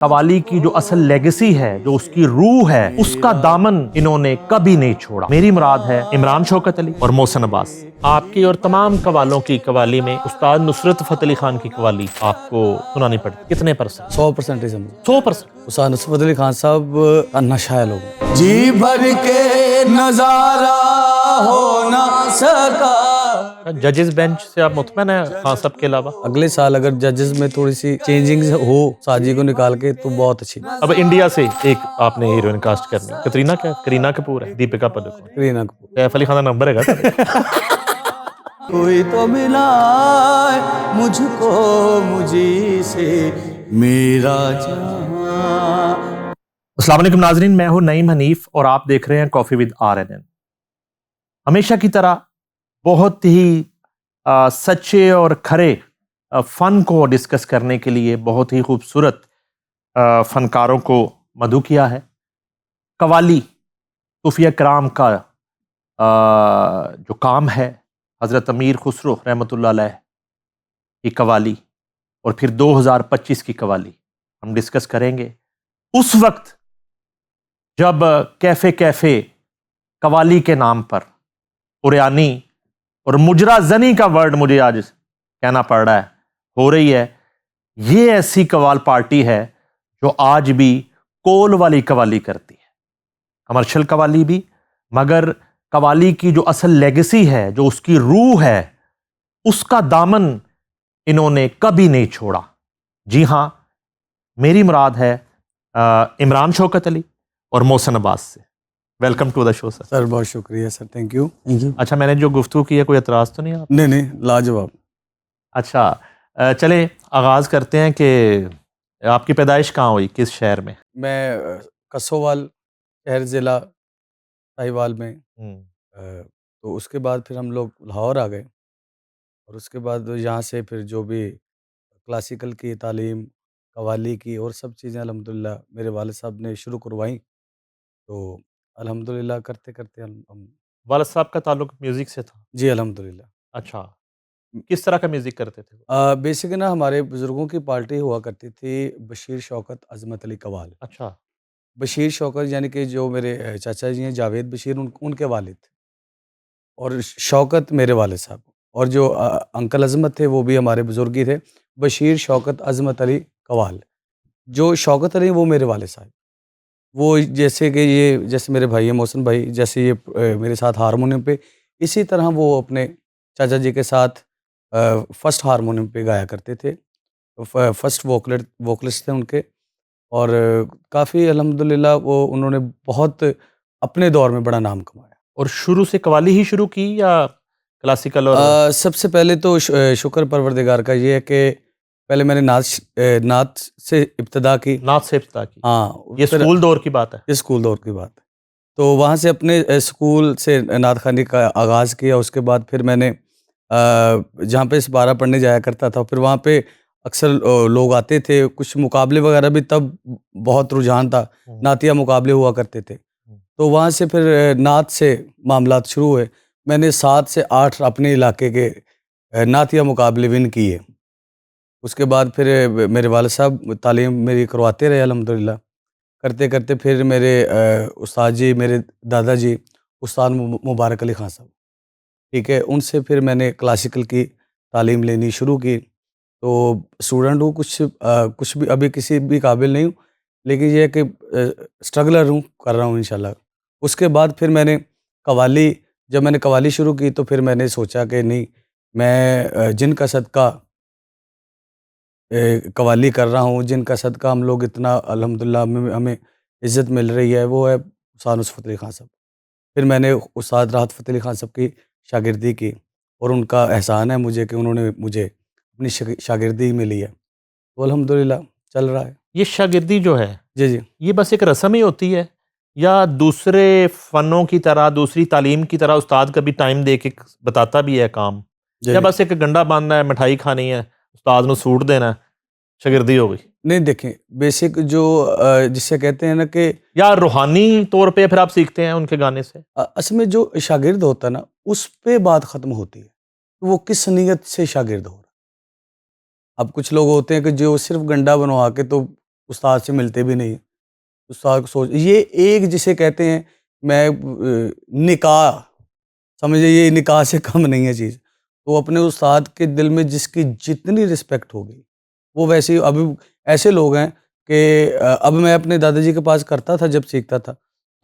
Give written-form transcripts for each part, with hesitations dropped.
कवाली की जो असल लेगेसी है, जो उसकी रूह है, उसका दामन इन्होंने कभी नहीं छोड़ा। मेरी मुराद है इमरान शौकत अली और मोहसिन अब्बास। आपकी और तमाम कवालों की कवाली में उस्ताद नुसरत फतेह अली खान की कवाली आपको सुनानी पड़ती, कितने %? 100% ही समझो। 100%। उस्ताद नुसरत फतेह अली खान साहब का नशा है लोगों। जी भर के नजारा हो ना सका। जजेस बेंच से आप मुतमईन है खान साहब के अलावा? अगले साल अगर जजेस में थोड़ी सी चेंजिंग हो साजी को निकाल के तो बहुत अच्छी। अब इंडिया से एक आपने हीरोइन कास्ट करनी, करीना कपूर है, दीपिका पादुकोण, करीना कपूर। सैफ अली खान का नंबर है। कोई तो मिला मुझको मुझी से मेरा जहां। अस्सलाम वालेकुम नाजरीन, मैं हूं नईम हनीफ और आप देख रहे हैं कॉफी विद RNN। हमेशा की तरह बहुत ही सच्चे और खरे फन को डिस्कस करने के लिए बहुत ही खूबसूरत फनकारों को मदऊ किया है। कवाली सूफिया कराम का जो काम है, हज़रत अमीर खुसरो रहमतुल्लाह अलैह की कवाली और फिर 2025 की कवाली हम डिस्कस करेंगे। उस वक्त जब कैफे कैफे कवाली के नाम पर उरयानी और मुजरा जनी का वर्ड मुझे आज कहना पड़ रहा है, हो रही है, ये ऐसी कवाल पार्टी है जो आज भी कोल वाली कवाली करती है, कमर्शियल कवाली भी, मगर कवाली की जो असल लेगेसी है, जो उसकी रूह है, उसका दामन इन्होंने कभी नहीं छोड़ा। जी हाँ, मेरी मुराद है इमरान शौकत अली और मोहसिन अब्बास से। Welcome to the show sir. Sir बहुत शुक्रिया सर, थैंक यू। अच्छा, मैंने जो गुफ्तगू की है कोई एतराज़ तो नहीं है आप? नहीं, लाजवाब। अच्छा, चले आगाज़ करते हैं कि आपकी पैदाइश कहाँ हुई, किस शहर में? मैं कसोवाल शहर ज़िला साहिवाल में। तो उसके बाद फिर हम लोग लाहौर आ गए और उसके बाद यहाँ से फिर जो भी क्लासिकल की तालीम, कव्वाली की और सब चीज़ें अल्हम्दुलिल्लाह मेरे वालिद साहब ने शुरू करवाई। तो अल्हम्दुलिल्लाह करते-करते हम वालिद साहब का ताल्लुक म्यूज़िक से था? जी अल्हम्दुलिल्लाह। अच्छा, किस तरह का म्यूज़िक करते थे? बेसिक ना हमारे बुज़ुर्गों की पार्टी हुआ करती थी बशीर शौकत अज़मत अली कव्वाल। अच्छा। बशीर शौकत यानी कि जो मेरे चाचा जी हैं जावेद बशीर उनके वालिद और शौकत मेरे वालिद साहब और जो अंकल अज़मत थे वो भी हमारे बुज़ुर्ग ही थे। बशीर शौकत अज़मत अली कव्वाल। जो शौकत अली वो मेरे वालिद साहब। वो जैसे कि ये जैसे मेरे भाई हैं मोहसिन भाई, जैसे ये मेरे साथ हारमोनियम पे, इसी तरह वो अपने चाचा जी के साथ फर्स्ट हारमोनियम पे गाया करते थे। फर्स्ट वोकलिस्ट थे उनके और काफ़ी अल्हम्दुलिल्लाह वो उन्होंने बहुत अपने दौर में बड़ा नाम कमाया। और शुरू से कवाली ही शुरू की या क्लासिकल? और सबसे पहले तो शुक्र परवरदिगार का ये है कि पहले मैंने नात से इब्तिदा की। नात से इब्तिदा की? हाँ, ये फिर स्कूल दौर की बात है? ये स्कूल दौर की बात है। तो वहाँ से अपने स्कूल से नात ख़वानी का आगाज़ किया। उसके बाद फिर मैंने जहाँ पे सिपारा पढ़ने जाया करता था, फिर वहाँ पे अक्सर लोग आते थे, कुछ मुकाबले वगैरह भी तब बहुत रुझान था, नातिया मुकाबले हुआ करते थे। तो वहाँ से फिर नात से मामलात शुरू हुए। मैंने 7 से 8 अपने इलाके के नातिया मुकाबले विन किए। उसके बाद फिर मेरे वालिद साहब तालीम मेरी करवाते रहे अल्हम्दुलिल्लाह। करते-करते फिर मेरे उस्ताद जी, मेरे दादाजी उस्ताद मुबारक अली खान साहब, ठीक है, उनसे फिर मैंने क्लासिकल की तालीम लेनी शुरू की। तो स्टूडेंट हूँ, कुछ भी अभी किसी भी काबिल नहीं हूँ, लेकिन ये है कि स्ट्रगलर हूँ, कर रहा हूँ इंशाल्लाह। उसके बाद फिर जब मैंने कव्वाली शुरू की तो फिर मैंने सोचा कि नहीं, मैं जिनका सदका कव्वाली कर रहा हूँ, जिनका सदका हम लोग इतना अल्हम्दुलिल्लाह हमें इज़्ज़त मिल रही है, वो है उस्ताद नुसरत फ़तेह अली खान साहब। फिर मैंने उस्ताद राहत फ़तेह अली खान साहब की शागिर्दी की और उनका एहसान है मुझे कि उन्होंने मुझे अपनी शागिर्दी में लिया। तो अल्हम्दुलिल्लाह चल रहा है। ये शागिर्दी जो है, जी, जी। ये बस एक रस्म ही होती है या दूसरे फ़नों की तरह, दूसरी तालीम की तरह उस्ताद कभी टाइम दे के बताता भी है काम, जी, या जी। बस एक गंढा बांधना है, मिठाई खानी है, उस्ताद नू सूट देना है, शागिर्दी हो गई? नहीं देखें, बेसिक जो जिसे कहते हैं ना कि या रूहानी तौर पे फिर आप सीखते हैं उनके गाने से? असल में जो शागिर्द होता है ना, उस पे बात ख़त्म होती है। तो वो किस नीयत से शागिर्द हो रहा है। अब कुछ लोग होते हैं कि जो सिर्फ़ गंढा बनवा के तो उस्ताद से मिलते भी नहीं। उस्ताद को सोच ये एक जिसे कहते हैं मैं निकाह, समझिए ये निकाह से कम नहीं है चीज़। तो अपने उस्ताद के दिल में जिसकी जितनी रिस्पेक्ट होगी वो वैसे ही अभी ऐसे लोग हैं कि अब मैं अपने दादाजी के पास करता था जब सीखता था,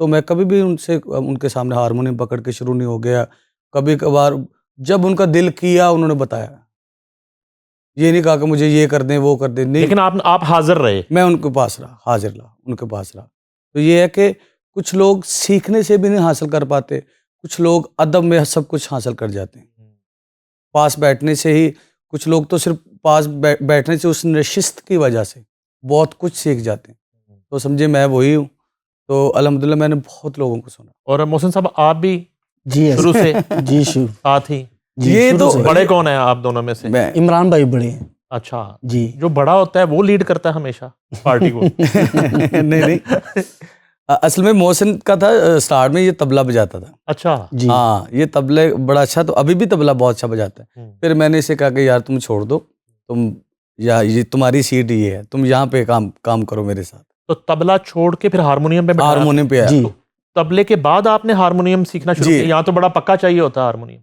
तो मैं कभी भी उनके सामने हारमोनियम पकड़ के शुरू नहीं हो गया। कभी कभार जब उनका दिल किया उन्होंने बताया, ये नहीं कहा कि मुझे ये कर दें वो कर दें, नहीं। लेकिन आप हाजिर रहे। मैं उनके पास रहा, हाजिर रहा, उनके पास रहा। तो ये है कि कुछ लोग सीखने से भी नहीं हासिल कर पाते, कुछ लोग अदब में सब कुछ हासिल कर जाते हैं। पास बैठने से ही कुछ लोग तो सिर्फ पास बैठने से उस नशिस्त की वजह से बहुत कुछ सीख जाते हैं। तो समझे मैं वही हूँ। तो अल्हम्दुलिल्लाह मैंने बहुत लोगों को सुना। और मोहसिन साहब आप भी जी शुरू से जी शुरू साथ ही? जी, ये शुरू तो से। बड़े कौन है आप दोनों में से? मैं इमरान भाई बड़े हैं अच्छा, जी। जो बड़ा होता है वो लीड करता है हमेशा पार्टी को। नहीं असल में मोहसिन का था स्टार्ट में ये तबला बजाता था। अच्छा जी हाँ, ये तबले बड़ा अच्छा, तो अभी भी तबला बहुत अच्छा बजाता है। फिर मैंने इसे कहा कि यार तुम छोड़ दो, तुम या ये तुम्हारी सीट ये है, तुम यहाँ पे काम करो मेरे साथ। तो तबला छोड़ के फिर हारमोनियम पे बैठा? हारमोनियम पे आया। जी तो तबले के बाद आपने हारमोनियम सीखना शुरू जी। किया? यहाँ तो बड़ा पक्का चाहिए होता है हारमोनियम।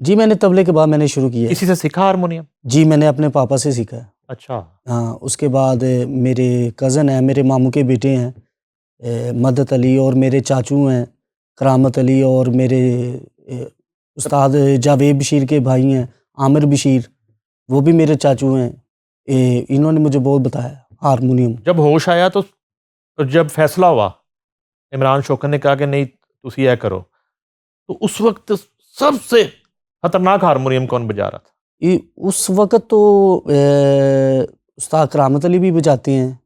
जी मैंने तबले के बाद मैंने शुरू किया। किसी से सीखा हारमोनियम? जी मैंने अपने पापा से सीखा है। अच्छा। हाँ उसके बाद मेरे कज़न हैं, मेरे मामू के बेटे हैं मदत अली, और मेरे चाचू हैं करामत अली, और मेरे उस्ताद जावेद बशीर के भाई हैं आमिर बशीर, वो भी मेरे चाचू हैं। इन्होंने मुझे बहुत बताया हारमोनियम। जब होश आया तो जब फैसला हुआ, इमरान शौकत ने कहा कि नहीं तुसी यह करो, तो उस वक्त सबसे खतरनाक हारमोनियम कौन बजा रहा था? उस वक़्त तो उस्ताद करामत अली भी बजाते हैं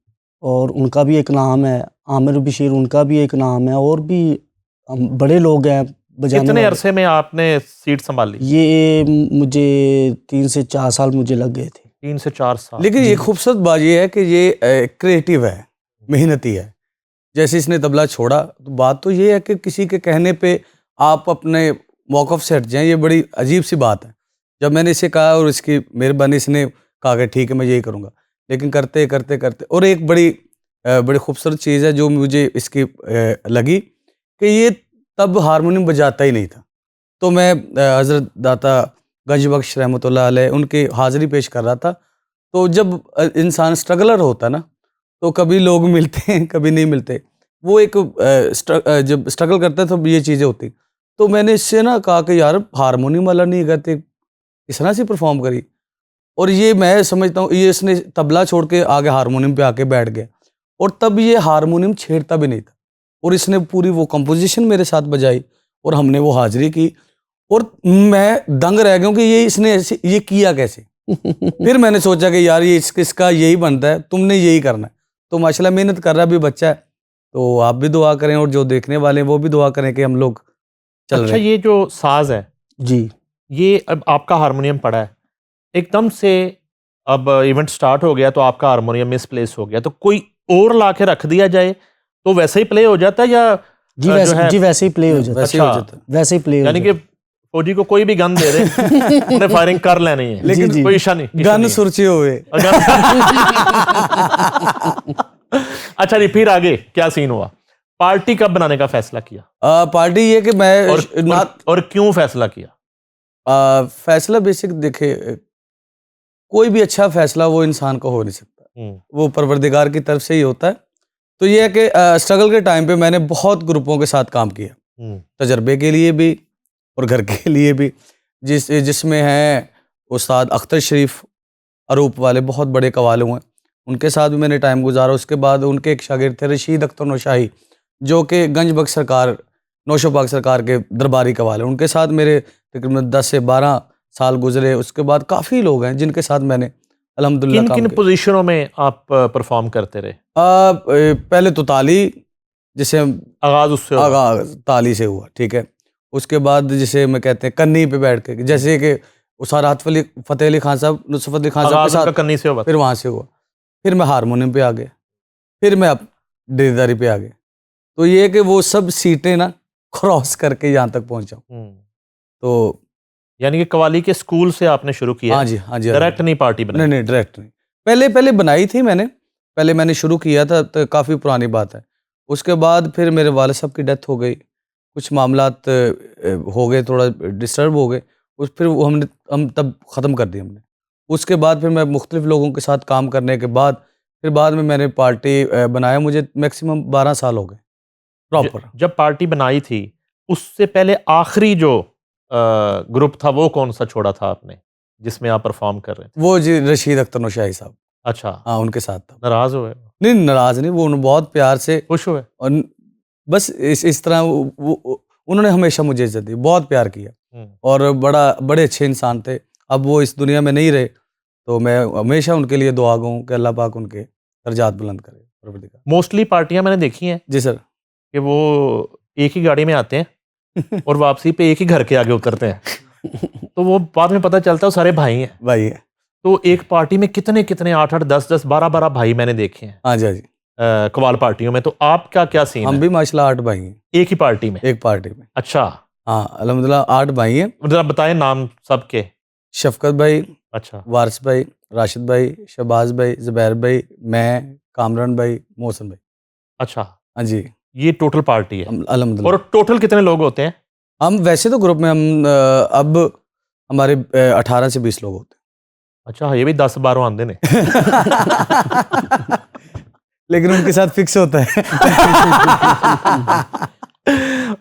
और उनका भी एक नाम है, आमिर बशीर उनका भी एक नाम है, और भी बड़े लोग हैं बजाने कितने वाले। अरसे में आपने सीट संभाली? ये मुझे 3 से 4 साल मुझे लग गए थे। 3 से 4 साल। लेकिन ये खूबसूरत बात ये है कि ये क्रिएटिव है, मेहनती है। जैसे इसने तबला छोड़ा, तो बात तो ये है कि किसी के कहने पे आप अपने मौक़िफ़ से हट जाएं, ये बड़ी अजीब सी बात है। जब मैंने इसे कहा और इसकी मेहरबानी, इसने कहा कि ठीक है मैं यही करूँगा, लेकिन करते करते करते, और एक बड़ी खूबसूरत चीज़ है जो मुझे इसकी लगी कि ये तब हारमोनियम बजाता ही नहीं था। तो मैं हज़रत दाता गंज बख्श रहमतुल्लाह अलैह उनकी हाज़िरी पेश कर रहा था। तो जब इंसान स्ट्रगलर होता है ना, तो कभी लोग मिलते हैं कभी नहीं मिलते। वो एक जब स्ट्रगल करता है तो ये चीज़ें होती। तो मैंने इससे ना कहा कि यार हारमोनियम वाला नहीं गाते, इस तरह से परफॉर्म करी। और ये मैं समझता हूँ ये इसने तबला छोड़ के आगे हारमोनियम पे आके बैठ गया, और तब ये हारमोनियम छेड़ता भी नहीं था, और इसने पूरी वो कंपोजिशन मेरे साथ बजाई और हमने वो हाजिरी की, और मैं दंग रह गया कि ये इसने ऐसे ये किया कैसे। फिर मैंने सोचा कि यार ये इसका यही बनता है, तुमने यही करना है। तो माशाल्लाह मेहनत कर रहा भी बच्चा है, तो आप भी दुआ करें और जो देखने वाले हैं वो भी दुआ करें कि हम लोग चल अच्छा, रहे हैं। ये जो साज है, जी ये अब आपका हारमोनियम पड़ा है, एकदम से अब इवेंट स्टार्ट हो गया तो आपका हारमोनियम मिसप्लेस हो गया, तो कोई और ला के रख दिया जाए तो वैसे ही प्ले हो जाता है, या जी जो वैसे है जी वैसे ही प्ले हो जाता है। वैसे ही हो अच्छा। जाता है। वैसे ही प्ले हो यानी जाता कि फौजी को कोई भी गन दे दे उन्हें फायरिंग कर लेनी है, लेकिन- जी, कोई इशा नहीं, इशा गन नहीं। सुरछे हुए। अच्छा जी, फिर आगे क्या सीन हुआ? पार्टी कब बनाने का फैसला किया, पार्टी ये कि मैं और क्यों फैसला किया? फैसला बेसिक देखे, कोई भी अच्छा फैसला वो इंसान का हो नहीं सकता, वो परवरदिगार की तरफ से ही होता है। तो ये है कि स्ट्रगल के टाइम पे मैंने बहुत ग्रुपों के साथ काम किया, तजर्बे के लिए भी और घर के लिए भी, जिसमें हैं उस्ताद अख्तर शरीफ अरूप वाले, बहुत बड़े कवाले हैं, उनके साथ भी मैंने टाइम गुजारा। उसके बाद उनके एक शागिर्द थे रशीद अख्तर नौशाही, जो कि गंज बख्श सरकार नौशोबाग सरकार के दरबारी कवाले, उनके साथ मेरे तकरीबन 10 से 12 साल गुजरे। उसके बाद काफ़ी लोग हैं जिनके साथ मैंने अल्हम्दुलिल्लाह किन काम किन किया। पोजीशनों में आप परफॉर्म करते रहे? पहले तो ताली, जिसे आगाज उससे हुआ? आगाज ताली से हुआ, ठीक है। उसके बाद जिसे मैं कहते हैं कन्नी पे बैठ के, जैसे कि उसारात फतेह अली खान साहब, नुसरत अली खान साहब आगाज के उनका साथ, करनी से हुआ? फिर वहाँ से हुआ। फिर मैं हारमोनियम पे आ गया, फिर मैं अब डेरेदारी पे आ गया। तो ये है कि वो सब सीटें ना क्रॉस करके यहाँ तक पहुँचा। तो यानी कि कवाली के स्कूल से आपने शुरू किया? हाँ जी, हाँ जी, डायरेक्ट नहीं पार्टी बनाई? नहीं डायरेक्ट नहीं, पहले बनाई थी मैंने, पहले मैंने शुरू किया था, तो काफ़ी पुरानी बात है। उसके बाद फिर मेरे वालिद साहब की डेथ हो गई, कुछ मामलात हो गए, थोड़ा डिस्टर्ब हो गए, फिर वो हम तब ख़त्म कर दिए हमने। उसके बाद फिर मैं मुख्तलिफ़ लोगों के साथ काम करने के बाद फिर बाद में मैंने पार्टी बनाया, मुझे मैक्सिमम 12 साल हो गए प्रॉपर। जब पार्टी बनाई थी उससे पहले आखिरी जो ग्रुप था वो कौन सा छोड़ा था आपने जिसमें आप परफॉर्म कर रहे थे? वो जी रशीद अख्तर नौशाही साहब, अच्छा, हाँ उनके साथ था। नाराज हुए? नहीं नाराज़ नहीं, वो बहुत प्यार से खुश हुए? और बस इस तरह उन्होंने हमेशा मुझे इज्जत दी, बहुत प्यार किया और बड़े अच्छे इंसान थे। अब वो इस दुनिया में नहीं रहे, तो मैं हमेशा उनके लिए दुआ गो कि अल्लाह पाक उनके दर्जात बुलंद करे। परवरदिगार। मोस्टली पार्टियां मैंने देखी हैं जी सर। कि वो एक ही गाड़ी में आते हैं और वापसी पे एक ही घर के आगे उतरते हैं तो वो बाद में पता चलता है वो सारे भाई हैं। भाई है। तो एक पार्टी में कितने कितने 8-8 10-10 12-12 भाई मैंने देखे हैं हाँ जी, हाँ जी। कवाल पार्टियों में। तो आपका क्या सीन हम है? भी माशाल्लाह 8 भाई हैं एक ही पार्टी में? एक पार्टी में। अच्छा, हाँ अल्हम्दुलिल्लाह 8 भाई हैं। जरा बताएं नाम सबके। शफकत भाई, अच्छा, वारिस भाई, राशिद भाई, शहबाज भाई, ज़ुबैर भाई, मैं, कामरान भाई, मोहसिन भाई। अच्छा, हाँ जी, ये टोटल पार्टी है। अल्हम्दुलिल्लाह। और टोटल कितने लोग होते हैं? हम वैसे तो ग्रुप में हम अब हमारे 18 से 20 लोग होते अच्छा, ये भी 10-12 आंदे ने। हैं। लेकिन उनके साथ फिक्स होता है।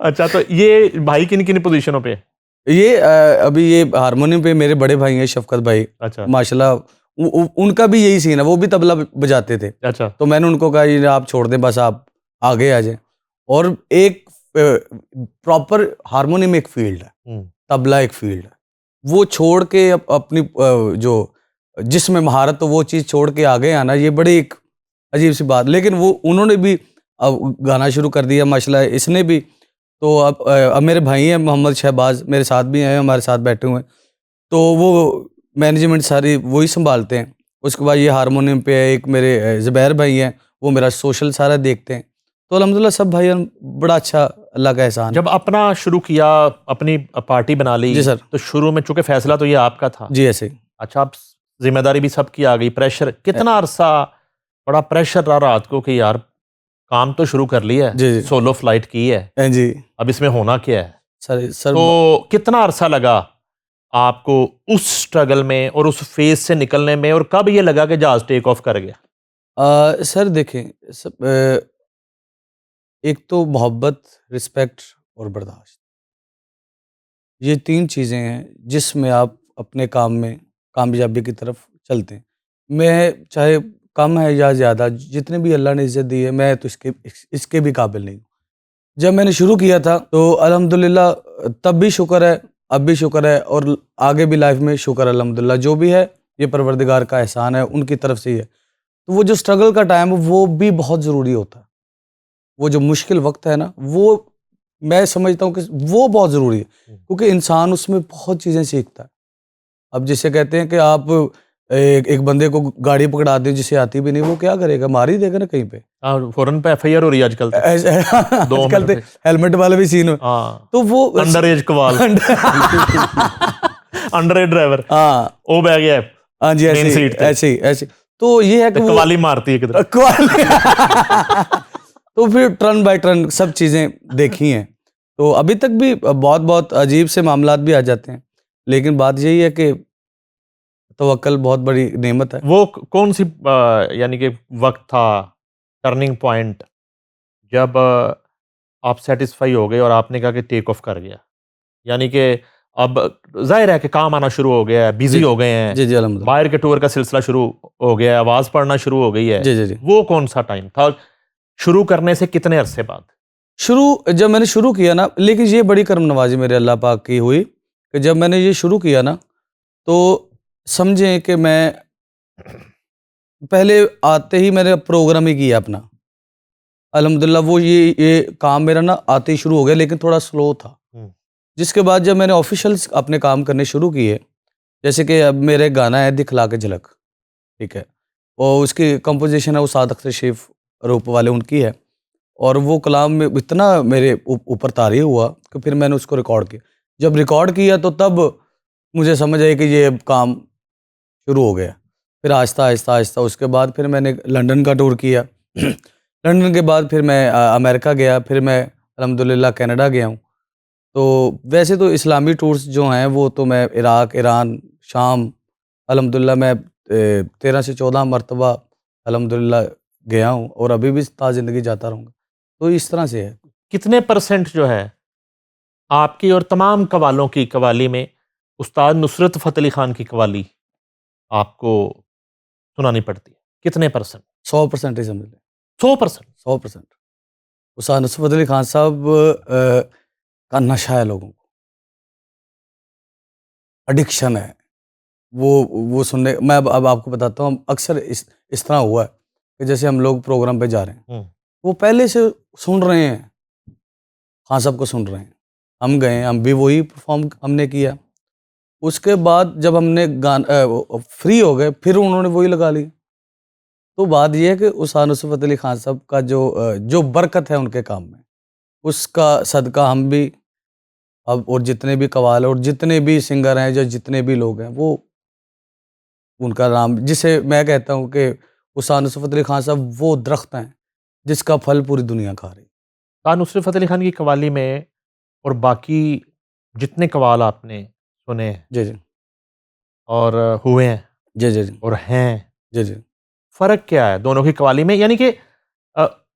अच्छा, तो ये भाई किन किन पोजीशनों पे? ये अभी ये हारमोनियम पे मेरे बड़े भाई हैं शफकत भाई, अच्छा माशाल्लाह उनका भी यही सीन है, वो भी तबला बजाते थे। अच्छा, तो मैंने उनको कहा ये आप छोड़ दें, बस आप आगे आ जाएं। और एक प्रॉपर हारमोनियम एक फील्ड है, तबला एक फील्ड है, वो छोड़ के अपनी जो जिसमें महारत हो वो चीज़ छोड़ के आगे आना, ये बड़ी एक अजीब सी बात। लेकिन वो उन्होंने भी अब गाना शुरू कर दिया माशाल्लाह, इसने भी। तो अब मेरे भाई हैं मोहम्मद शहबाज, मेरे साथ भी हैं, हमारे साथ बैठे हुए हैं, तो वो मैनेजमेंट सारी वही संभालते हैं। उसके बाद ये हारमोनियम पे है, एक मेरे ज़ुबैर भाई हैं, वो मेरा सोशल सारा देखते हैं। तो अल्हम्दुलिल्लाह सब भाई बड़ा अच्छा, अल्लाह का एहसान है। जब अपना शुरू किया, अपनी पार्टी बना ली जी सर। तो शुरू में चूंकि फैसला तो ये आपका था। जी ऐसे ही। अच्छा, अब जिम्मेदारी भी सबकी आ गई, प्रेशर कितना अरसा बड़ा प्रेशर रहा रात को कि यार काम तो शुरू कर लिया जी, है, जी। सोलो फ्लाइट की है, हाँ जी अब इसमें होना क्या है? सर तो कितना अरसा लगा आपको उस स्ट्रगल में और उस फेज से निकलने में, और कब ये लगा कि जहाज टेक ऑफ कर गया? सर देखें, एक तो मोहब्बत, रिस्पेक्ट और बर्दाश्त, ये 3 चीज़ें हैं जिसमें आप अपने काम में कामयाबी की तरफ चलते हैं। मैं चाहे कम है या ज़्यादा, जितने भी अल्लाह ने इज़्ज़त दी है, मैं तो इसके भी काबिल नहीं हूँ। जब मैंने शुरू किया था तो अल्हम्दुलिल्लाह तब भी शुक्र है, अब भी शुक्र है और आगे भी लाइफ में शुक्र है अल्हम्दुलिल्लाह। जो भी है ये परवरदिगार का एहसान है, उनकी तरफ से ही है। तो वो जो स्ट्रगल का टाइम है वो भी बहुत ज़रूरी होता है। वो जो मुश्किल वक्त है ना, वो मैं समझता हूँ कि वो बहुत ज़रूरी है, क्योंकि इंसान उसमें बहुत चीज़ें सीखता है। अब जिसे कहते हैं कि आप एक बंदे को गाड़ी पकड़ा दें जिसे आती भी नहीं, वो क्या करेगा, मार ही देगा ना कहीं पे। फौरन पे FIR हो रही है आजकल तो। आजकल तो हेलमेट वाले भी सीन हो, हाँ, तो वो under as Kawal, under as driver, हाँ ओ बैग है, हाँ जी, मेन सीट पे। ऐसे तो ये है कि वो कवाली मारती है किधर। तो फिर टर्न बाय टर्न सब चीज़ें देखी हैं। तो अभी तक भी बहुत बहुत अजीब से मामलात भी आ जाते हैं, लेकिन बात यही है कि तवक्कल बहुत बड़ी नेमत है। वो कौन सी यानी कि वक्त था, टर्निंग पॉइंट, जब आप सेटिस्फाई हो गए और आपने कहा कि टेक ऑफ कर गया? यानी कि अब जाहिर है कि काम आना शुरू हो गया है, बिजी हो गए हैं, जी जी अल्हम्दुलिल्लाह। बाहर के टूर का सिलसिला शुरू हो गया है, आवाज़ पढ़ना शुरू हो गई है, जी जी जी। वो कौन सा टाइम था? शुरू करने से कितने अरसे बाद? जब मैंने शुरू किया ना, लेकिन ये बड़ी करम नवाजी मेरे अल्लाह पाक की हुई कि जब मैंने ये शुरू किया ना, तो समझें कि मैं पहले आते ही मैंने प्रोग्राम ही किया अपना। अल्हम्दुलिल्लाह वो ये काम मेरा ना आते ही शुरू हो गया, लेकिन थोड़ा स्लो था। जिसके बाद जब मैंने ऑफिशियल्स अपने काम करने शुरू किए, जैसे कि अब मेरे गाना है दिखला के झलक, ठीक है, और उसकी कंपोजिशन है उस्ताद अख्तर शरीफ रूप वाले उनकी है, और वो कलाम में इतना मेरे ऊपर तारीफ हुआ कि फिर मैंने उसको रिकॉर्ड किया। जब रिकॉर्ड किया तो तब मुझे समझ आई कि ये काम शुरू हो गया। फिर आहिस्ता आहिस्ता आहिस्ता उसके बाद फिर मैंने लंदन का टूर किया। लंदन के बाद फिर मैं अमेरिका गया, फिर मैं अल्हम्दुलिल्लाह कनाडा गया हूँ। तो वैसे तो इस्लामी टूर्स जो हैं वो तो मैं इराक़, ईरान, शाम अल्हम्दुलिल्लाह मैं 13 से 14 मरतबा अल्हम्दुलिल्लाह गया हूँ और अभी भी ता ज़िंदगी जाता रहूँगा। तो इस तरह से है। कितने परसेंट जो है आपकी और तमाम कवालों की कवाली में उस्ताद नुसरत फ़तेह अली ख़ान की कवाली आपको सुनानी पड़ती है? कितने परसेंट? 100% ही समझ लें, 100%? 100%। उस्ताद नुसरत फ़तेह अली ख़ान साहब का नशा है लोगों को, एडिक्शन है। वो सुनने मैं अब आपको बताता हूँ, अक्सर इस तरह हुआ है कि जैसे हम लोग प्रोग्राम पे जा रहे हैं, वो पहले से सुन रहे हैं, खान साहब को सुन रहे हैं। हम गए, हम भी वही परफॉर्म हमने किया। उसके बाद जब हमने फ्री हो गए, फिर उन्होंने वही लगा ली। तो बात यह है कि उस्ताद नुसरत फ़तेह अली ख़ान साहब का जो बरकत है उनके काम में, उसका सदका हम भी अब और जितने भी कव्वाल और जितने भी सिंगर हैं, जो जितने भी लोग हैं, वो उनका नाम, जिसे मैं कहता हूँ कि उस्ताद नुसरत फ़तेह अली ख़ान साहब वो दरख्त हैं जिसका फल पूरी दुनिया खा रही है। उस्ताद नुसरत फ़तेह अली ख़ान की कवाली में और बाकी जितने कवाल आपने सुने हैं जी, जी। और हुए हैं जी, जी, जी। और हैं, जी, जी। फ़र्क क्या है दोनों की कवाली में? यानी कि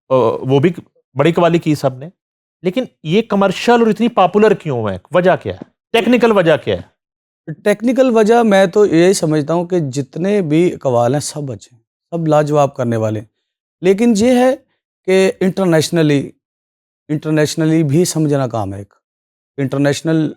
वो भी बड़ी कवाली की सबने, लेकिन ये कमर्शियल और इतनी पॉपुलर क्यों है? वजह क्या है? टेक्निकल वजह क्या है? टेक्निकल वजह मैं तो यही समझता हूँ कि जितने भी कव्वाल हैं सब अच्छे हैं, सब लाजवाब करने वाले हैं। लेकिन ये है कि इंटरनेशनली भी समझना काम है एक। इंटरनेशनल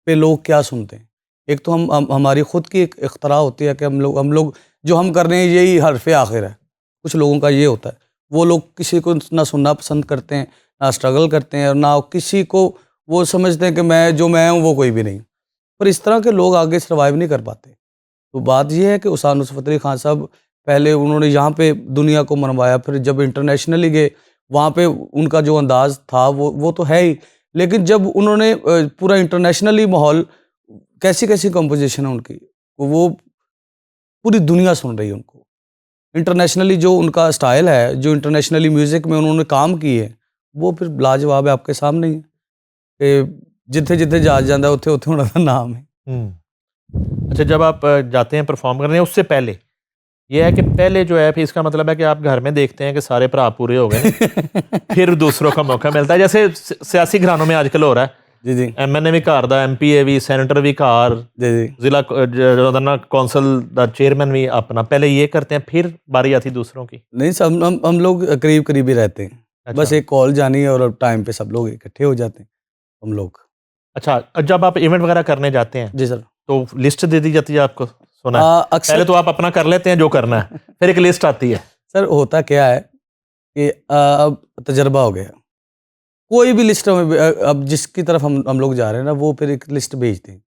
पे लोग क्या सुनते हैं। एक तो हमारी ख़ुद की एक इख्तरा होती है कि हम लोग जो हम कर रहे हैं यही हर्फ़ आखिर है। कुछ लोगों का ये होता है। वो लोग किसी को ना सुनना पसंद करते हैं, ना स्ट्रगल करते हैं और ना किसी को वो समझते हैं कि मैं हूँ वो कोई भी नहीं। पर इस तरह के लोग आगे सर्वाइव नहीं कर पाते। तो बात ये है कि उस्ताद नुसरत फ़तेह अली ख़ान साहब पहले उन्होंने यहाँ पे दुनिया को मनवाया, फिर जब इंटरनेशनली गए वहाँ पे उनका जो अंदाज़ था वो तो है ही। लेकिन जब उन्होंने पूरा इंटरनेशनली माहौल, कैसी-कैसी कंपोज़िशन है उनकी, वो पूरी दुनिया सुन रही है उनको। इंटरनेशनली जो उनका स्टाइल है, जो इंटरनेशनली म्यूज़िक में उन्होंने काम किए हैं, वो फिर लाजवाब है, आपके सामने ही है कि जिथे-जिथे जा जांदा उत्थे-उत्थे उन्हां दा नाम है। अच्छा, जब आप जाते हैं परफॉर्म करने, उससे पहले ये है कि पहले जो है, फिर इसका मतलब है कि आप घर में देखते हैं कि सारे भरा पूरे हो गए फिर दूसरों का मौका मिलता है, जैसे सियासी घरानों में आजकल हो रहा है। जी, जी। MNA भी घर दा, MPA भी, सेनेटर भी घर, जी, जी। जिला कौंसल दा चेयरमैन भी अपना, पहले ये करते हैं, फिर बारी आती दूसरों की। नहीं, सब हम लोग करीब-करीब ही रहते हैं। अच्छा। बस एक कॉल जानी है और टाइम पे सब लोग इकट्ठे हो जाते हैं, हम लोग। अच्छा, जब आप इवेंट वगैरह करने जाते हैं जी सर। तो लिस्ट दे दी जाती है आपको? सुना है अक्सर पहले तो आप अपना कर लेते हैं जो करना है, फिर एक लिस्ट आती है। सर होता क्या है कि अब तजर्बा हो गया। कोई भी लिस्ट अब जिसकी तरफ हम लोग जा रहे हैं ना, वो फिर एक लिस्ट भेजते हैं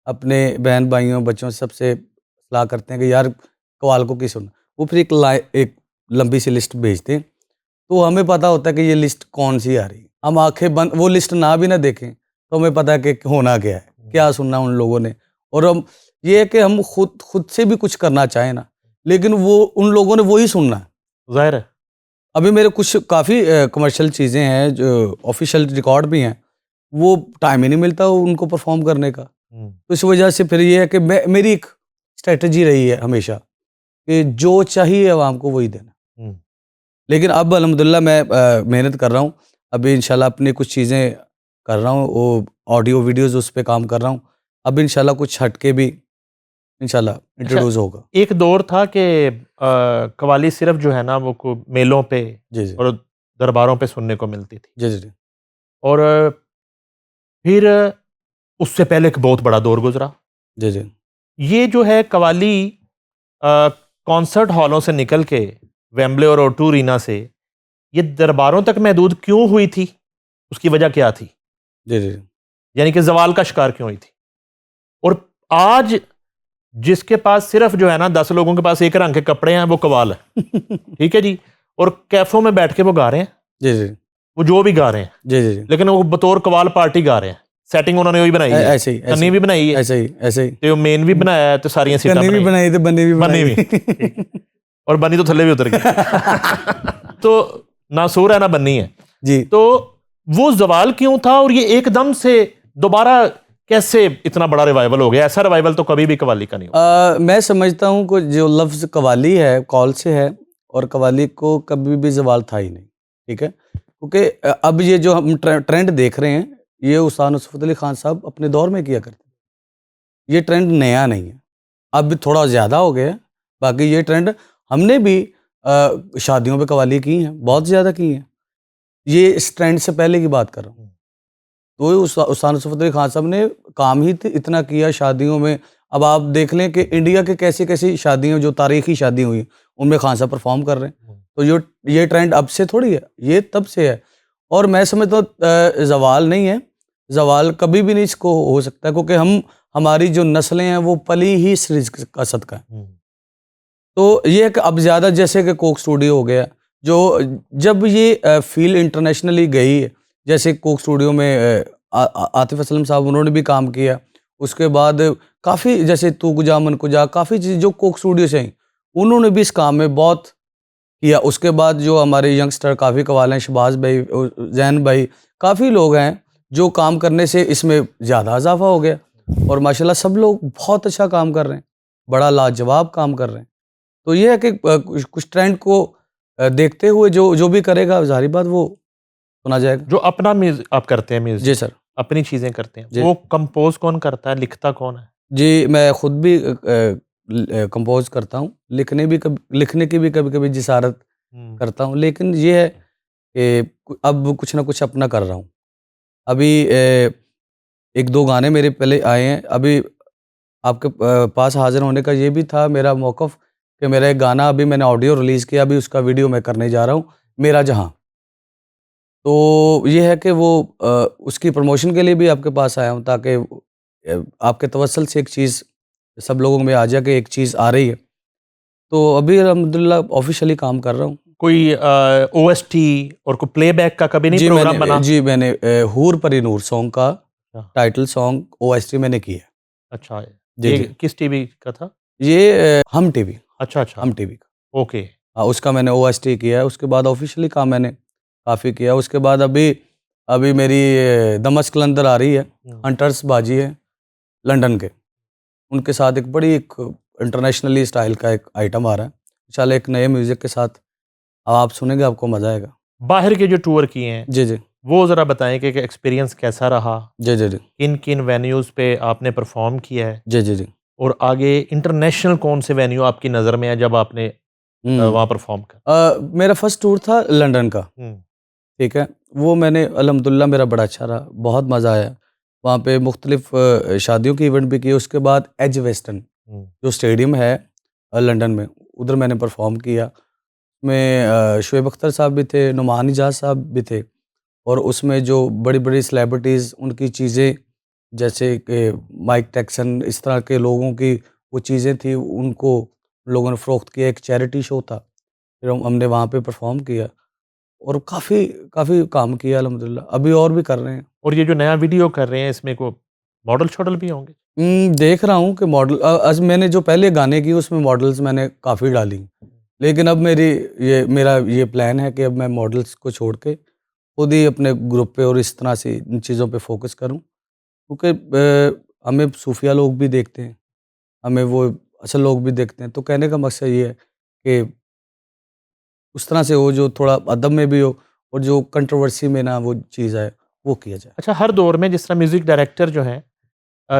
अपने बहन भाइयों बच्चों से, सबसे सलाह करते हैं कि यार कव्वाल को किस सुनना। वो फिर एक लंबी सी लिस्ट भेजते हैं, तो हमें पता होता है कि ये लिस्ट कौन सी आ रही है। हम आंखें बंद वो लिस्ट ना भी ना देखें तो हमें पता है कि होना क्या है, क्या सुनना उन लोगों ने। और हम ये है कि हम खुद से भी कुछ करना चाहें ना, लेकिन वो उन लोगों ने वही सुनना है। ज़ाहिर है। अभी मेरे कुछ काफ़ी कमर्शियल चीज़ें हैं जो ऑफिशियल रिकॉर्ड भी हैं, वो टाइम ही नहीं मिलता उनको परफॉर्म करने का। तो इस वजह से फिर ये है कि मेरी एक स्ट्रेटजी रही है हमेशा कि जो चाहिए आवाम को वही देना। लेकिन अब अल्हम्दुलिल्लाह मैं मेहनत कर रहा हूँ। अभी इंशाल्लाह अपनी कुछ चीज़ें कर रहा हूँ, वो ऑडियो वीडियोज़ उस पे काम कर रहा हूँ। अब इंशाल्लाह कुछ हटके भी इंशाल्लाह इंट्रोड्यूस होगा। एक दौर था कि कव्वाली सिर्फ जो है ना वो मेलों पे जी, जी। और दरबारों पे सुनने को मिलती थी, जी, जी, जी। और फिर उससे पहले एक बहुत बड़ा दौर गुजरा। जी, जी। ये जो है कव्वाली कॉन्सर्ट हॉलों से निकल के वेम्बले और O2 अरीना से ये दरबारों तक महदूद क्यों हुई थी? उसकी वजह क्या थी? जी, जी। यानी कि जवाल का शिकार क्यों हुई थी? और आज जिसके पास सिर्फ जो है ना 10 लोगों के पास एक रंग के कपड़े हैं, वो कव्वाल है। ठीक है जी। और कैफों में बैठ के वो गा रहे हैं, जी, जी। वो जो भी गा रहे हैं, जी, जी, जी। लेकिन वो बतौर कव्वाल पार्टी गा रहे हैं। ਸੈਟਿੰਗ ਉਹਨਾਂ ਨੇ ਉਹੀ ਬਣਾਈ ਹੈ, ऐसे ही ਕੰਨੀ ਵੀ ਬਣਾਈ ਹੈ ऐसे ही ਤੇ ਉਹ ਮੇਨ ਵੀ ਬਣਾਇਆ ਹੈ ਤੇ ਸਾਰੀਆਂ ਸੀਟਾਂ कन्नी भी ਬਣਾਈਆਂ बनाई थी, बन्नी भी बन्नी बनाई भी। थी। और बन्नी तो थल्ले भी उतर गई तो ना सूर है ना बन्नी है। जी। तो वो जवाल क्यों था और ये एकदम से दोबारा कैसे इतना बड़ा रिवाइवल हो गया? ऐसा रिवाइवल तो कभी भी कव्वाली का नहीं हुआ। मैं समझता हूँ कि जो लफ्ज़ कव्वाली है कौल से है, और कव्वाली को कभी भी जवाल था ही नहीं, ठीक है, क्योंकि अब ये जो हम ट्रेंड देख रहे हैं ये उस्ताद नुसरत अली खान साहब अपने दौर में किया करते थे। ये ट्रेंड नया नहीं है, अब थोड़ा ज़्यादा हो गया है। बाकी ये ट्रेंड हमने भी शादियों पे कव्वाली की हैं, बहुत ज़्यादा की हैं। ये इस ट्रेंड से पहले की बात कर रहा हूँ। तो उस्ताद नुसरत अली खान साहब ने काम ही इतना किया शादियों में। अब आप देख लें कि इंडिया के कैसी कैसी शादियाँ जो तारीखी शादी हुई उनमें खान साहब परफॉर्म कर रहे हैं। तो ये ट्रेंड अब से थोड़ी है, ये तब से है। और मैं समझता हूँ जवाल नहीं है, जवाल कभी भी नहीं इसको हो सकता, क्योंकि हमारी जो नस्लें हैं वो पली ही इस रिज़्क़ का सदका है। तो ये है कि अब ज़्यादा जैसे कि कोक स्टूडियो हो गया, जो जब ये फील्ड इंटरनेशनली गई है, जैसे कोक स्टूडियो में आतिफ असलम साहब उन्होंने भी काम किया। उसके बाद काफ़ी जैसे तू कुजा मन कुजा, काफ़ी चीज़ जो कोक स्टूडियो से आई उन्होंने भी इस काम में बहुत किया। उसके बाद जो हमारे यंगस्टर काफ़ी कवाल हैं, शहबाज भाई, जैन भाई, काफ़ी लोग हैं जो काम करने से इसमें ज़्यादा इजाफा हो गया। और माशाल्लाह सब लोग बहुत अच्छा काम कर रहे हैं, बड़ा लाजवाब काम कर रहे हैं। तो ये है कि कुछ ट्रेंड को देखते हुए जो भी करेगा जाहिर बात वो सुना जाएगा। जो अपना म्यूजिक आप करते हैं, म्यूजिक जी सर। अपनी चीजें करते हैं, जी। वो कंपोज कौन करता है, लिखता कौन है? जी, मैं खुद भी कंपोज करता हूँ, लिखने की भी कभी कभी जिसारत करता हूँ, लेकिन ये है कि अब कुछ ना कुछ अपना कर रहा हूँ। अभी एक दो गाने मेरे पहले आए हैं। अभी आपके पास हाजिर होने का ये भी था मेरा मौक़िफ़ कि मेरा एक गाना अभी मैंने ऑडियो रिलीज़ किया, अभी उसका वीडियो मैं करने जा रहा हूँ, मेरा जहाँ। तो ये है कि वो उसकी प्रमोशन के लिए भी आपके पास आया हूँ, ताकि आपके तवस्सुल से एक चीज़ सब लोगों में आ जाए कि एक चीज़ आ रही है। तो अभी अल्हम्दुलिल्लाह ऑफिशियली काम कर रहा हूँ। कोई ओएसटी और कोई प्लेबैक का कभी नहीं प्रोग्राम बना? जी मैंने हूर परी नूर सॉन्ग का टाइटल सॉन्ग ओएसटी मैंने किया। अच्छा, जी, ये जी। किस टीवी का था? ये हम टीवी। अच्छा, हम टीवी का। ओके। हाँ, उसका मैंने ओएसटी किया है। उसके बाद ऑफिशियली काम मैंने काफ़ी किया। उसके बाद अभी मेरी दमश्क लंदर आ रही है, हंटर्स बाजी है लंदन के, उनके साथ एक इंटरनेशनली स्टाइल का एक आइटम आ रहा है इंशाल्लाह, एक नए म्यूज़िक के साथ। अब आप सुनेंगे आपको मज़ा आएगा। बाहर के जो टूर किए हैं, जी जी वो ज़रा बताएं कि एक्सपीरियंस कैसा रहा, जी जी जी किन किन वेन्यूज़ पे आपने परफॉर्म किया है, जी जी जी और आगे इंटरनेशनल कौन से वेन्यू आपकी नज़र में है जब आपने वहाँ परफॉर्म कर? मेरा फर्स्ट टूर था लंदन का, ठीक है। वो मैंने अल्हम्दुलिल्लाह मेरा बड़ा अच्छा रहा, बहुत मज़ा आया। वहाँ पे मुख्तलिफ शादियों के इवेंट भी किए। उसके बाद एज वेस्टर्न जो स्टेडियम है लंदन में, उधर मैंने परफॉर्म किया। में शुएब अख्तर साहब भी थे, नुमान इजाज़ साहब भी थे, और उसमें जो बड़ी बड़ी सेलिब्रिटीज़ उनकी चीज़ें जैसे कि माइक टैक्सन, इस तरह के लोगों की वो चीज़ें थी, उनको लोगों ने फ़रोख्त किया। एक चैरिटी शो था, फिर हमने वहाँ पे परफॉर्म किया और काफ़ी काम किया अल्हम्दुलिल्लाह। अभी और भी कर रहे हैं। और ये जो नया वीडियो कर रहे हैं, इसमें को मॉडल शॉडल भी होंगे? देख रहा हूँ कि मॉडल आज मैंने जो पहले गाने किए उसमें मॉडल्स मैंने काफ़ी डाली, लेकिन अब मेरा ये प्लान है कि अब मैं मॉडल्स को छोड़ के खुद ही अपने ग्रुप पे और इस तरह से इन चीज़ों पे फोकस करूं, क्योंकि हमें सूफिया लोग भी देखते हैं, हमें वो असल लोग भी देखते हैं। तो कहने का मकसद ये है कि उस तरह से हो जो थोड़ा अदब में भी हो और जो कंट्रोवर्सी में ना वो चीज़ आए, वो किया जाए। अच्छा, हर दौर में जिस तरह म्यूज़िक डायरेक्टर जो हैं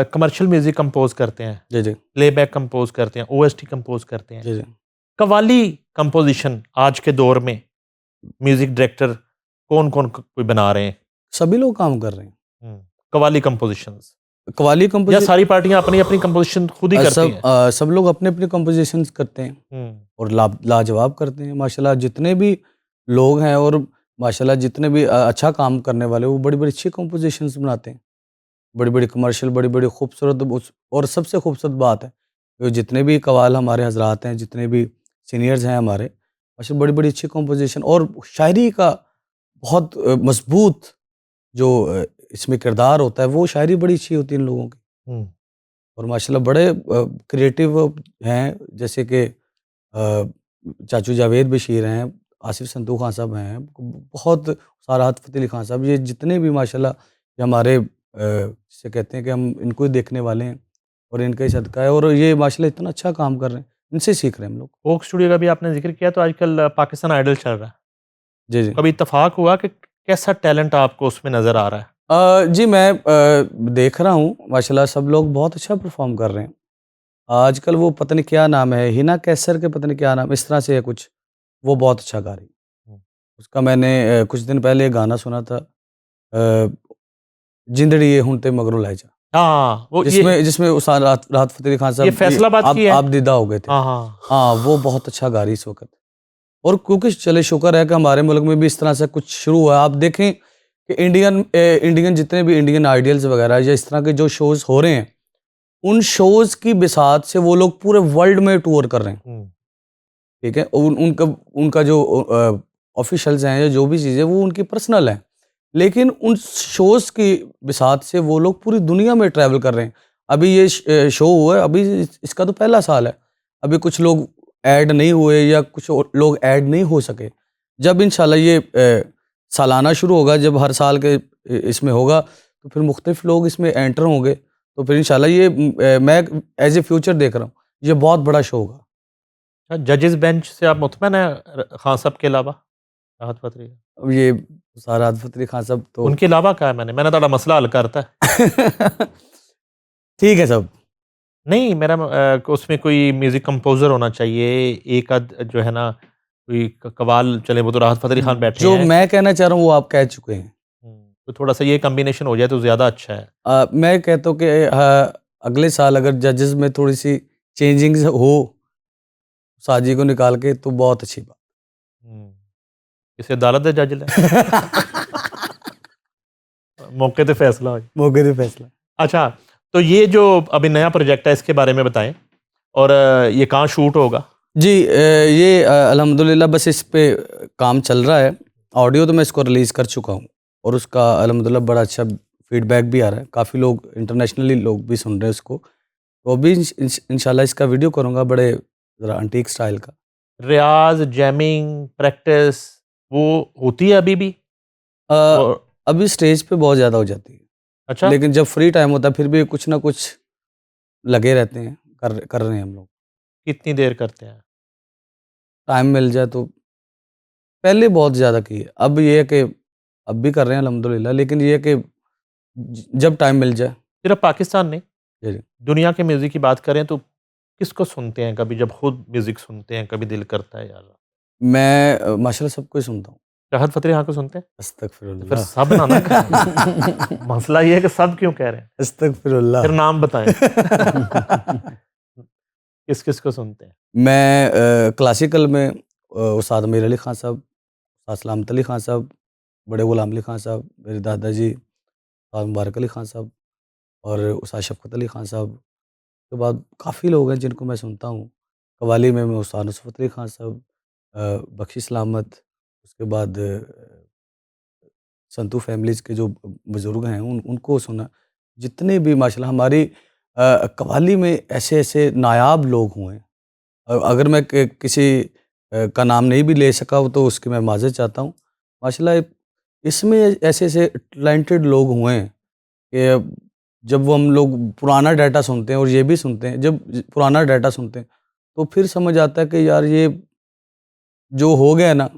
कमर्शियल म्यूज़िक कंपोज करते हैं, जी जी प्लेबैक कंपोज करते हैं, ओएसटी कंपोज करते हैं, जी जी कव्वाली कंपोजिशन आज के दौर में म्यूज़िक डायरेक्टर कौन कौन कोई बना रहे हैं? सभी लोग काम कर रहे हैं। कव्वाली कंपोजिशंस, कव्वाली या कंपोजिशन सारी पार्टियां अपनी अपनी कंपोजिशन खुद ही करती हैं? सब लोग अपने अपने कंपोजिशंस करते हैं और लाजवाब करते हैं माशाल्लाह। जितने भी लोग हैं और माशाल्लाह जितने भी अच्छा काम करने वाले, वो बड़ी बड़ी अच्छी कंपोजिशंस बनाते हैं, बड़ी बड़ी कमर्शियल, बड़ी बड़ी खूबसूरत। और सबसे खूबसूरत बात है कि जितने भी कवाल हमारे हजरात हैं, जितने भी सीनियर्स हैं हमारे, माशाल्लाह बड़ी बड़ी अच्छी कंपोजिशन और शायरी का बहुत मजबूत जो इसमें किरदार होता है, वो शायरी बड़ी अच्छी होती है इन लोगों की। हम्म, और माशाल्लाह बड़े क्रिएटिव हैं, जैसे कि चाचू जावेद बशीर हैं, आसिफ संतू खान साहब हैं, बहुत साराहत फ़तेह अली खान साहब, ये जितने भी माशाल्लाह ये हमारे जिसे कहते हैं कि हम इनको ही देखने वाले हैं और इनका ही सदका है, और ये माशाल्लाह इतना अच्छा काम कर रहे हैं, इनसे सीख रहे हैं हम लोग। कोक स्टूडियो का भी आपने जिक्र किया, तो आजकल पाकिस्तान आइडल चल रहा है, जी, जी। कभी इत्तेफाक हुआ कि कैसा टैलेंट आपको उसमें नज़र आ रहा है? जी, मैं देख रहा हूँ माशाल्लाह सब लोग बहुत अच्छा परफ़ॉर्म कर रहे हैं। आजकल वो पता नहीं क्या नाम है, हिना कैसर के पता नहीं क्या नाम, इस तरह से है कुछ, वो बहुत अच्छा गा रही है। हम्म, उसका मैंने कुछ दिन पहले गाना सुना था, अ, जिंदड़िए हुण ते मगरों लै जा, हाँ, वो जिसमें जिसमें उस राहत फ़तेह अली खान ये साहब फैसलाबाद की है। आप दीदा हो गए थे। हाँ हाँ, हाँ, वो बहुत अच्छा गा रही है इस वक़्त। और क्योंकि चले शुक्र है कि हमारे मुल्क में भी इस तरह से कुछ शुरू हुआ है। आप देखें कि इंडियन जितने भी इंडियन आइडल्स वगैरह या इस तरह के जो शोज़ हो रहे हैं, उन शोज़ की बिसात से वो लोग पूरे वर्ल्ड में टूर कर रहे हैं, हम्म, ठीक है? उनका उनका जो ऑफ़िशियल्स हैं या जो भी चीज़ें वो उनकी पर्सनल हैं। लेकिन उन शोज़ की बिसात से वो लोग पूरी दुनिया में ट्रैवल कर रहे हैं। अभी ये शो हुआ है, अभी इसका तो पहला साल है। अभी कुछ लोग ऐड नहीं हुए या कुछ और लोग ऐड नहीं हो सके। जब इंशाल्लाह ये सालाना शुरू होगा, जब हर साल के इसमें होगा, तो फिर मुख्तलिफ लोग इसमें एंटर होंगे। तो फिर इंशाल्लाह ये मैं एज़ ए फ्यूचर देख रहा हूँ, ये बहुत बड़ा शो होगा। जजेस बेंच से आप मुतमईन हैं खान साहब के अलावा, राहत फ़तेह अली? अब ये सारात फ़तेह खान साहब तो उनके अलावा क्या है? मैंने थोड़ा मसला हल करता है। ठीक है सब। नहीं, मेरा उसमें कोई म्यूज़िक कंपोज़र होना चाहिए, एक आध जो है ना, कोई कव्वाल चले, वो तो राहत फ़तेह अली खान बैठे जो हैं। मैं कहना चाह रहा हूँ वो आप कह चुके हैं। तो थोड़ा-सा ये कॉम्बिनेशन हो जाए तो ज़्यादा अच्छा है। मैं कहता हूँ कि अगले साल अगर जजेस में थोड़ी सी चेंजिंग्स हो, साजी को निकाल के, तो बहुत अच्छी बात। हुँ, किसी अदालत दे जज ले, मौके पे फैसला हो जाए। मौके पे फैसला। अच्छा, तो ये जो अभी नया प्रोजेक्ट है, इसके बारे में बताएँ, और ये कहाँ शूट होगा? जी, ये अल्हम्दुलिल्लाह बस इस पे काम चल रहा है। ऑडियो तो मैं इसको रिलीज़ कर चुका हूँ और उसका अल्हम्दुलिल्लाह बड़ा अच्छा फीडबैक भी आ रहा है। काफ़ी लोग इंटरनेशनली लोग भी सुन रहे हैं उसको। तो अभी इंशाल्लाह इसका वीडियो करूँगा, बड़े ज़रा एंटीक स्टाइल का। रियाज़, जैमिंग, प्रैक्टिस वो होती है अभी भी? अ, और अभी स्टेज पे बहुत ज़्यादा हो जाती है। अच्छा, लेकिन जब फ्री टाइम होता है फिर भी कुछ ना कुछ लगे रहते हैं, कर रहे हैं हम लोग। कितनी देर करते हैं? टाइम मिल जाए तो। पहले बहुत ज़्यादा की है, अब ये है कि अब भी कर रहे हैं अल्हम्दुलिल्लाह, लेकिन ये है कि जब टाइम मिल जाए। सिर्फ पाकिस्तान नहीं, जी, जी। दुनिया के म्यूज़िक की बात करें तो किसको सुनते हैं? कभी जब खुद म्यूज़िक सुनते हैं, कभी दिल करता है यार, मैं माशाल्लाह सब कुछ सुनता हूँ। राहत फ़तेह अली खान को सुनते हैं? तो फिर अस्तगफिरुल्लाह। सब ना कहें। मसला ये है कि सब क्यों कह रहे हैं? अस्तगफिरुल्लाह। फिर नाम बताएँ। किस-किस को सुनते हैं? मैं क्लासिकल में उस्ताद मीर अली खान साहब, उस्ताद सलामत अली खान साहब, बड़े गुलाम अली खान साहब, मेरे दादाजी उस्ताद मुबारक अली खान साहब और उस्ताद शफ़क़त अली खान साहब के बाद काफ़ी लोग हैं जिनको मैं सुनता हूँ। कव्वाली में मैं उस्ताद नुसरत अली खान साहब, बख्शी सलामत, उसके बाद संतू फैमिलीज़ के जो बुज़ुर्ग हैं उनको सुना। जितने भी माशाल्लाह हमारी कव्वाली में ऐसे-ऐसे नायाब लोग हुए हैं। अगर मैं किसी का नाम नहीं भी ले सका हो तो उसकी मैं माज़रत चाहता हूँ। माशाल्लाह इसमें ऐसे-ऐसे टैलेंटेड लोग हुए हैं कि जब वो हम लोग पुराना डाटा सुनते हैं और ये भी सुनते हैं, जब पुराना डाटा सुनते हैं तो फिर समझ आता है कि यार ये जो हो गया ना,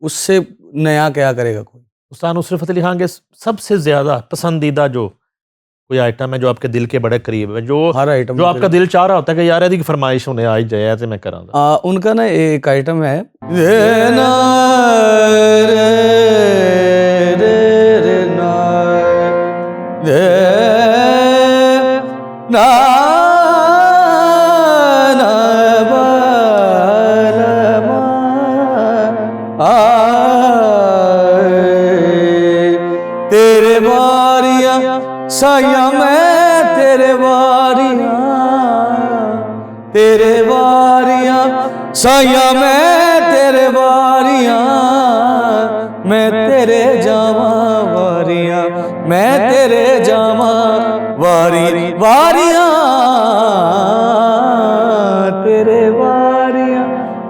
उससे नया क्या करेगा कोई। उस्ताद नुसरत अली खान के सबसे ज़्यादा पसंदीदा जो कोई आइटम है जो आपके दिल के बड़े करीब है, जो हर आइटम जो आपका दिल चाह रहा होता है कि यार यदि फरमाइश होने आ ही जाए ऐसे मैं करांगा? उनका ना एक आइटम है, तेरे बारियां साया मैं तेरे बारियां, तेरे बारियां साया मैं तेरे बारियां, मैं तेरे जावा बारियां, मैं वारियां तेरे वारियां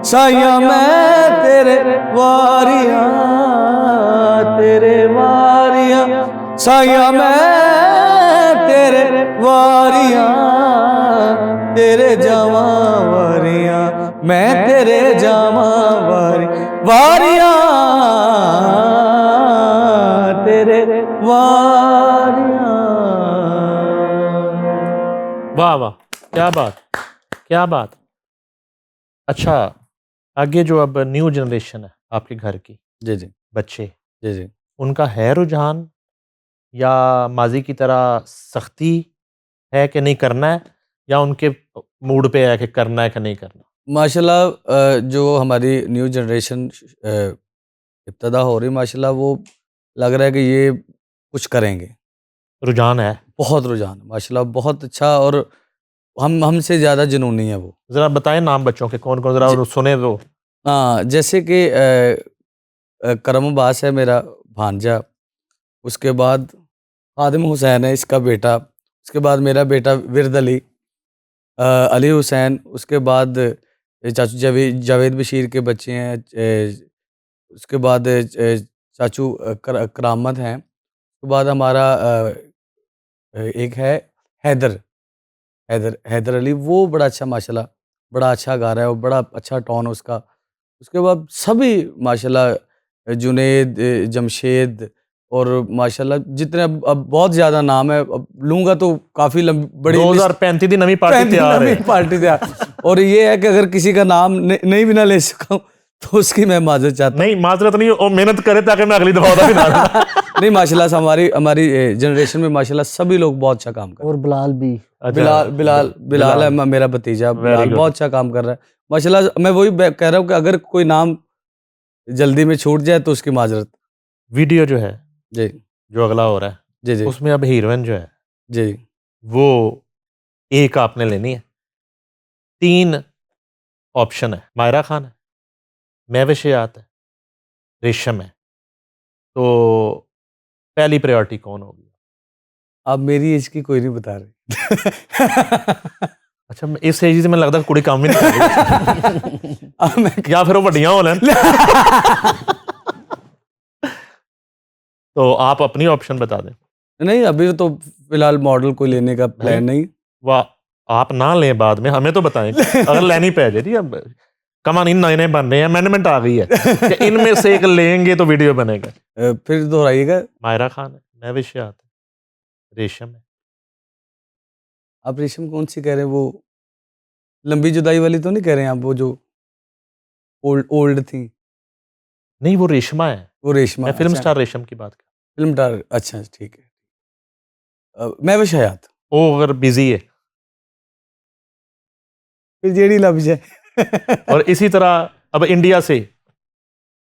साया मैं तेरे वारियां तेरे वारियां साया मैं तेरे वारियां तेरे जावा वारियां मैं तेरे जावा वारियां तेरे वारियां। वाह वाह, क्या बात, क्या बात। अच्छा, आगे जो अब न्यू जनरेशन है आपके घर की, जी जी बच्चे, जी जी। उनका है रुझान या माजी की तरह सख्ती है कि नहीं करना है, या उनके मूड पे है कि करना है कि नहीं करना? माशाल्लाह जो हमारी न्यू जनरेशन इब्तदा हो रही माशाल्लाह, वो लग रहा है कि ये कुछ करेंगे। रुझान है। बहुत रुझान माशाल्लाह, बहुत अच्छा। और हमसे ज़्यादा जुनूनी है वो। ज़रा बताएं नाम बच्चों के, कौन कौन, ज़रा ज- सुने तो। हाँ, जैसे कि करम अब्बास है मेरा भांजा, उसके बाद खादिम हुसैन है इसका बेटा, उसके बाद मेरा बेटा विरद अली, अली हुसैन, उसके बाद चाचू जावेद बशीर के बच्चे हैं, उसके बाद चाचू करामत हैं, उसके बाद हमारा एक है हैदर हैदर हैदर अली, वो बड़ा अच्छा माशाल्लाह, बड़ा अच्छा गा रहा है और बड़ा अच्छा टोन उसका। उसके बाद सभी माशाल्लाह, जुनैद, जमशेद, और माशाल्लाह जितने अब बहुत ज़्यादा नाम है, अब लूँगा तो काफ़ी लंबी बड़ी लिस्ट। 2035 की नवी पार्टी तैयार है। पार्टी तैयार। और ये है कि अगर किसी का नाम नहीं भी ना ले सका हूं, तो उसकी मैं माजरत चाहता नहीं, माजरत नहीं, और मेहनत करे ताकि मैं अगली दफा होता भी ना। हूं। नहीं माशाल्लाह से हमारी जनरेशन में माशाल्लाह सभी लोग बहुत अच्छा काम कर रहे और बिलाल भी। अच्छा, हैं। बिलाल है मेरा भतीजा, बिलाल good. बहुत अच्छा काम कर रहा है माशाल्लाह। मैं वही कह रहा हूँ कि अगर कोई नाम जल्दी में छूट जाए तो उसकी माजरत। वीडियो जो है, जी जो अगला हो रहा है, जी जी उसमें अब हीरोइन जो है जी वो एक आपने लेनी है। 3 ऑप्शन है, मायरा खान है, महविश-ए-आत है, रेशम है। तो पहली प्रायोरिटी कौन होगी? अब मेरी एज की कोई नहीं बता रही। अच्छा, इस एज से मैं लगता कुड़ी काम ही नहीं कर रही। अब मैं या फिर वो ਵੱਡੀਆਂ हो लें। तो आप अपनी ऑप्शन बता दें। नहीं, अभी तो फिलहाल मॉडल कोई लेने का प्लान नहीं। वाह, आप ना लें बाद में, हमें तो बताएं अगर लेनी पड़ जाए। जी, अब कमान इन नए नए बन रहे हैं, अमेंडमेंट आ गई है कि इनमें से एक लेंगे तो वीडियो बनेगा। फिर दोहराइएगा। मायरा खान है, महविश-ए-आत है, रेशम है। आप रेशम कौन सी कह रहे हैं? वो लंबी जुदाई वाली तो नहीं कह रहे हैं आप? वो जो ओल्ड थी, नहीं, वो रेशमा है। वो रेशमा। मैं फिल्म अच्छा, स्टार रेशम की बात कर। Film star. अच्छा ठीक है। महविश हयात। वो अगर बिजी है, फिर जेडी लभ जाए। और इसी तरह अब इंडिया से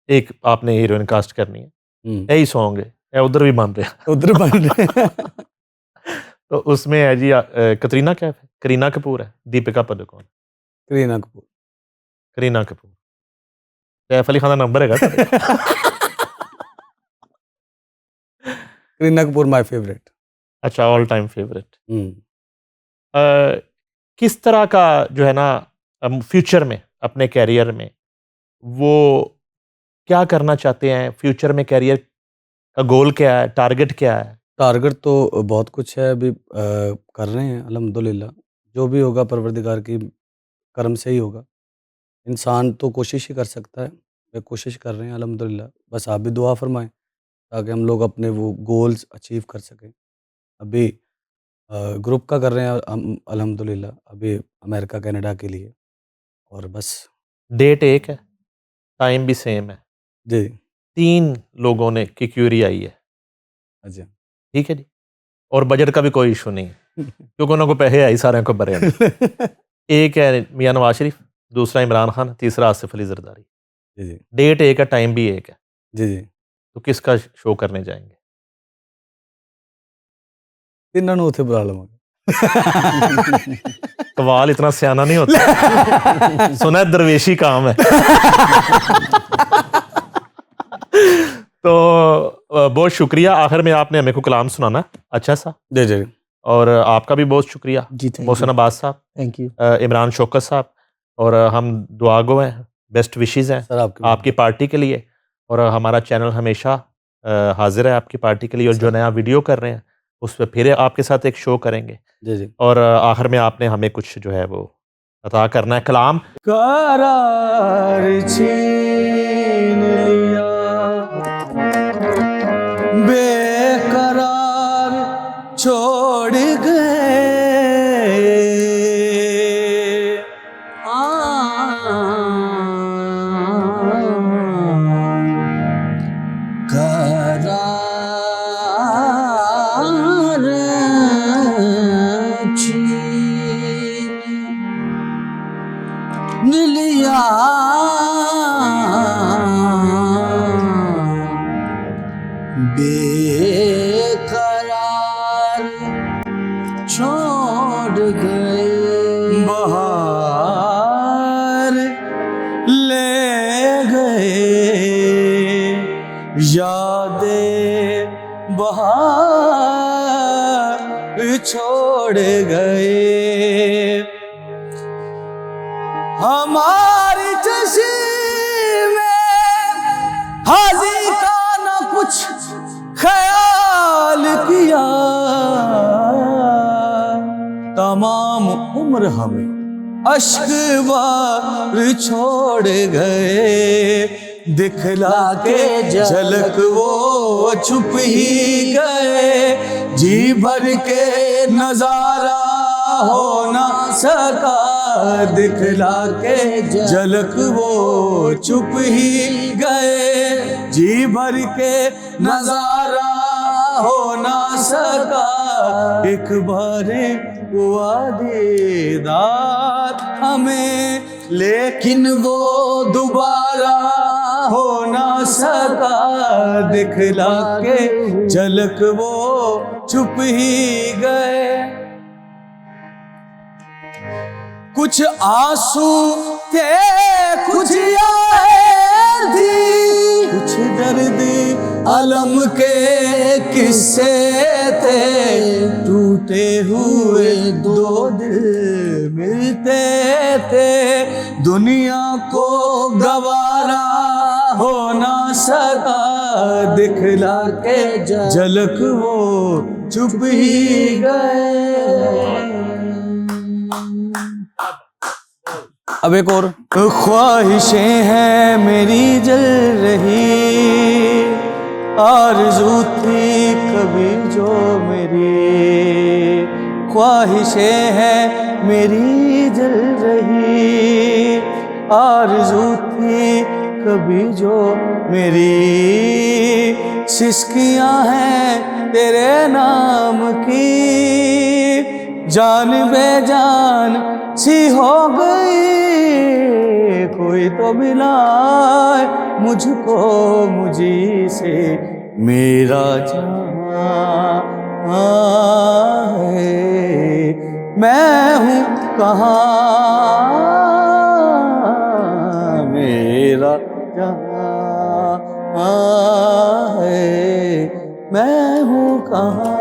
एक आपने हीरोइन कास्ट करनी है, यही सॉन्ग है, या उधर भी बन रहा है। उधर बन रहे हैं। तो उसमें है जी कतरीना कैफ है, करीना कपूर है, दीपिका पादुकोण, करीना कपूर। करीना कपूर। सैफ अली खान का नंबर है क्या? Kareena Kapoor my favourite. अच्छा, ऑल टाइम फेवरेट। किस तरह का जो है ना फ्यूचर में, अपने कैरियर में वो क्या करना चाहते हैं? फ्यूचर में कैरियर का गोल क्या है, टारगेट क्या है? टारगेट तो बहुत कुछ है अभी, कर रहे हैं अल्हम्दुलिल्लाह। जो भी होगा परवरदिगार की करम से ही होगा। इंसान तो कोशिश ही कर सकता है। मैं कोशिश कर रहे हैं अल्हम्दुलिल्लाह। बस आप भी दुआ फरमाएं ताकि हम लोग अपने वो गोल्स अचीव कर सकें। अभी ग्रुप का कर रहे हैं हम अल्हम्दुलिल्लाह, अभी अमेरिका कनाडा के लिए। और बस। डेट एक है, टाइम भी सेम है, जी 3 लोगों ने की क्यूरी आई है, अच्छा। ठीक है जी, और बजट का भी कोई इशू नहीं है क्योंकि उन्होंने को पैसे आई सारे को भरे हैं। एक है मियां नवाज शरीफ, दूसरा इमरान खान, तीसरा आसिफ अली जरदारी। जी जी डेट एक है, टाइम भी एक है, जी जी। तो किसका शो करने जाएंगे? तिन्हों ਨੂੰ ਉੱਥੇ बुला लवांगे। सवाल इतना सियाना नहीं होता। सुना है दरवेशी काम है। तो बहुत शुक्रिया। आखिर में आपने हमें को कलाम सुनाना अच्छा सा। जी जी। और आपका भी बहुत शुक्रिया जी, थैंक मोहसिन यू, अब्बास साहब, थैंक यू। इमरान शौकत साहब, और हम दुआगो हैं, बेस्ट विशेज़ हैं सर आपकी आपकी पार्टी के लिए। और हमारा चैनल हमेशा हाजिर है आपकी पार्टी के लिए, और जो सर। नया वीडियो कर रहे हैं उस पर फिर आपके साथ एक शो करेंगे। जी जी। और आखिर में आपने हमें कुछ जो है वो अता करना है कलाम। करार छीन लिया, बेकरार छोड़ गए। करार छीन लिया, बेकरार छोड़ गए। बहार ले गए, यादें बहार छोड़ गए। हमारी चश्मे हाजी का न कुछ ख्याल किया, तमाम उम्र हमें अश्क बार छोड़ गए। दिखला के झलक वो छुप ही गए, जी भर के नजारा हो ना सका। दिखला के झलक वो छुप ही गए, जी भर के नजारा हो ना सका। एक बार हुआ दीदार हमें, लेकिन वो दोबारा हो ना सका। दिखला के झलक वो छुप ही गए। कुछ आंसू थे, कुछ यादें थी, कुछ दर्द अलम के किस्से थे। टूटे हुए दो दिल मिलते थे, दुनिया को गवारा हो ना सका। दिखला के झलक वो छुप ही गए। अब एक और। ख्वाहिशें हैं मेरी जल रही, आरज़ू थी कभी जो मेरी। ख्वाहिशें हैं मेरी जल रही, आरज़ू थी कभी जो मेरी। सिसकियां हैं तेरे नाम की, जान बेजान सी हो गई। कोई तो मिलाए मुझको मुझी से, मेरा जहां है मैं हूँ कहाँ। मेरा जहां है मैं हूँ कहाँ।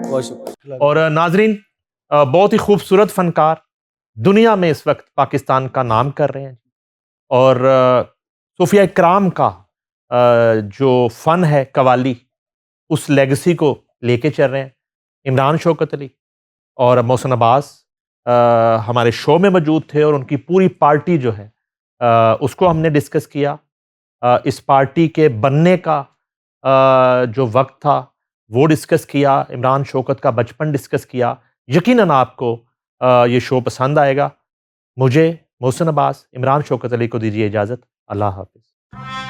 बहुत शुक्रिया। और नाजरीन, बहुत ही खूबसूरत फनकार दुनिया में इस वक्त पाकिस्तान का नाम कर रहे हैं। और सूफिया इकराम का जो फ़न है कवाली, उस लेगेसी को लेके चल रहे हैं। इमरान शौकत अली और मोहसिन अब्बास हमारे शो में मौजूद थे, और उनकी पूरी पार्टी जो है उसको हमने डिस्कस किया। इस पार्टी के बनने का जो वक्त था वो डिस्कस किया, इमरान शौकत का बचपन डिस्कस किया। यकीनन आपको ये शो पसंद आएगा। मुझे मोहसिन अब्बास, इमरान शौकत अली को दीजिए इजाज़त। अल्लाह हाफ़िज़।